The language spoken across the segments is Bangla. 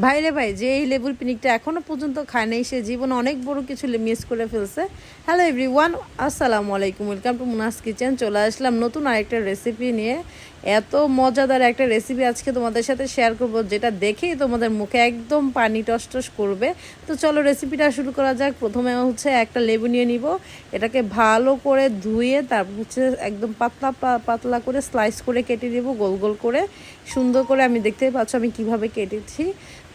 ভাই রে ভাই, যে এই লেবুর পিকনিকটা এখনো পর্যন্ত খায় নাই সে জীবনে অনেক বড় কিছু মিস করে ফেলছে। হ্যালো এভরিওয়ান, আসসালামু আলাইকুম, ওয়েলকাম টু মুনাস কিচেন। চলে আসলাম নতুন আরেকটা রেসিপি নিয়ে। এত মজাদার একটা রেসিপি আজকে তোমাদের সাথে শেয়ার করব, যেটা দেখেই তোমাদের মুখে একদম পানি টসটস করবে। তো চলো রেসিপিটা শুরু করা যাক। প্রথমে হচ্ছে একটা লেবু নিয়ে নিব, এটাকে ভালো করে ধুয়ে তারপর হচ্ছে একদম পাতলা পাতলা করে স্লাইস করে কেটে নেব, গোল গোল করে সুন্দর করে। আমি দেখতেই পাচ্ছ আমি কিভাবে কেটেছি।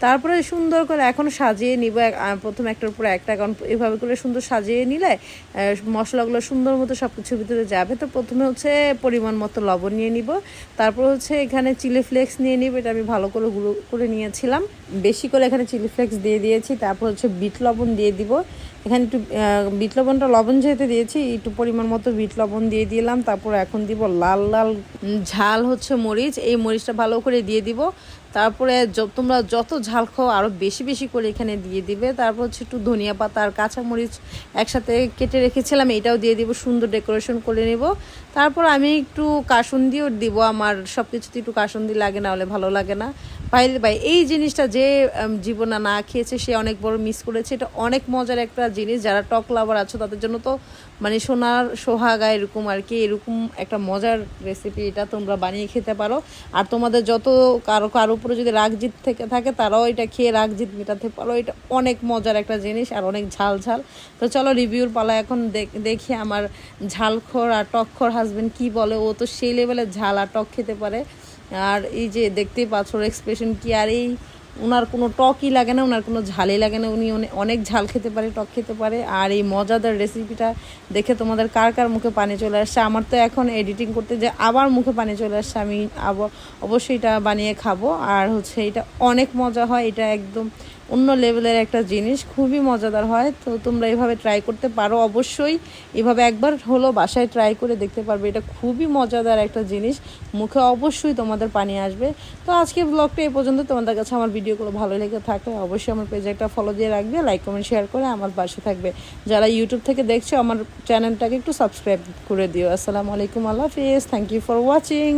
তারপরে সুন্দর করে এখন সাজিয়ে নিব, প্রথমে একটার উপরে একটা, কারণ এভাবে করে সুন্দর সাজিয়ে নিলে মশলাগুলো সুন্দর মতো সব কিছুর ভিতরে যাবে। তো প্রথমে হচ্ছে পরিমাণ মতো লবণ নিয়ে নিব, তারপর হচ্ছে এখানে চিলি ফ্লেক্স নিয়ে নিব, এটা আমি ভালো করে গুঁড়ো করে নিয়েছিলাম, বেশি করে এখানে চিলি ফ্লেক্স দিয়ে দিয়েছি। তারপর হচ্ছে বিট লবণ দিয়ে দিব, এখানে একটু বিট লবণটা লবণ যেহেতু দিয়েছি একটু পরিমাণ মতো বিট লবণ দিয়ে দিলাম। তারপর এখন দিব লাল লাল ঝাল হচ্ছে মরিচ, এই মরিচটা ভালো করে দিয়ে দিব। তারপরে তোমরা যত ঝাল খাও আরও বেশি বেশি করে এখানে দিয়ে দিবে। তারপর হচ্ছে একটু ধনিয়া পাতা আর কাঁচামরিচ একসাথে কেটে রেখেছিলাম, এটাও দিয়ে দিব, সুন্দর ডেকোরেশন করে নেব। তারপর আমি একটু কাসুন্দিও দিব, আমার সব কিছুতে একটু কাসুন্দি লাগে, না হলে ভালো লাগে না। ভাই এই জিনিসটা যে জীবনে না খেয়েছে সে অনেক বড় মিস করেছে। এটা অনেক মজার একটা জিনিস, যারা টক লাভার আছো তাদের জন্য তো মানে সোনার সোহাগা এরকম আর কি। এরকম একটা মজার রেসিপি, এটা তোমরা বানিয়ে খেতে পারো। আর তোমাদের যত কারো উপরে যদি রাগ জিত থেকে থাকে তারাও এটা খেয়ে রাগ জিত মেটাতে পারো। এটা অনেক মজার একটা জিনিস আর অনেক ঝাল ঝাল। তো চলো রিভিউর পালা এখন দেখি আমার ঝালখোর আর টকখোর হাজবেন্ড কি বলে। ও তো সেই লেভেলের ঝাল আর টক খেতে পারে। আর এই যে দেখতেই পাচ্ছ ওর এক্সপ্রেশন কি, আর এই ওনার কোনো টকই লাগে না, ওনার কোনো ঝালই লাগে না, উনি অনেক ঝাল খেতে পারে, টক খেতে পারে। আর এই মজাদার রেসিপিটা দেখে তোমাদের কার কার মুখে পানি চলে আসছে? আমার তো এখন এডিটিং করতে যে আবার মুখে পানি চলে আসছে। আমি অবশ্যই এটা বানিয়ে খাবো। আর হচ্ছে এটা অনেক মজা হয়, এটা একদম অন্য লেভেলের একটা জিনিস, খুবই মজাদার হয়। তো তোমরা এভাবে ট্রাই করতে পারো, অবশ্যই এভাবে একবার হলো বাসায় ট্রাই করে দেখতে পারবে। এটা খুবই মজাদার একটা জিনিস, মুখে অবশ্যই তোমাদের পানি আসবে। তো আজকে ব্লগটা এই পর্যন্ত। তোমাদের কাছে আমার ভিডিওগুলো ভালো লেগে থাকলে অবশ্যই আমার পেজে একটা ফলো দিয়ে রাখবে, লাইক কমেন্ট শেয়ার করে আমার পাশে থাকবে। যারা ইউটিউব থেকে দেখছো আমার চ্যানেলটাকে একটু সাবস্ক্রাইব করে দিও। আসসালামু আলাইকুম, আল্লাহ হাফিজ, থ্যাংক ইউ ফর ওয়াচিং।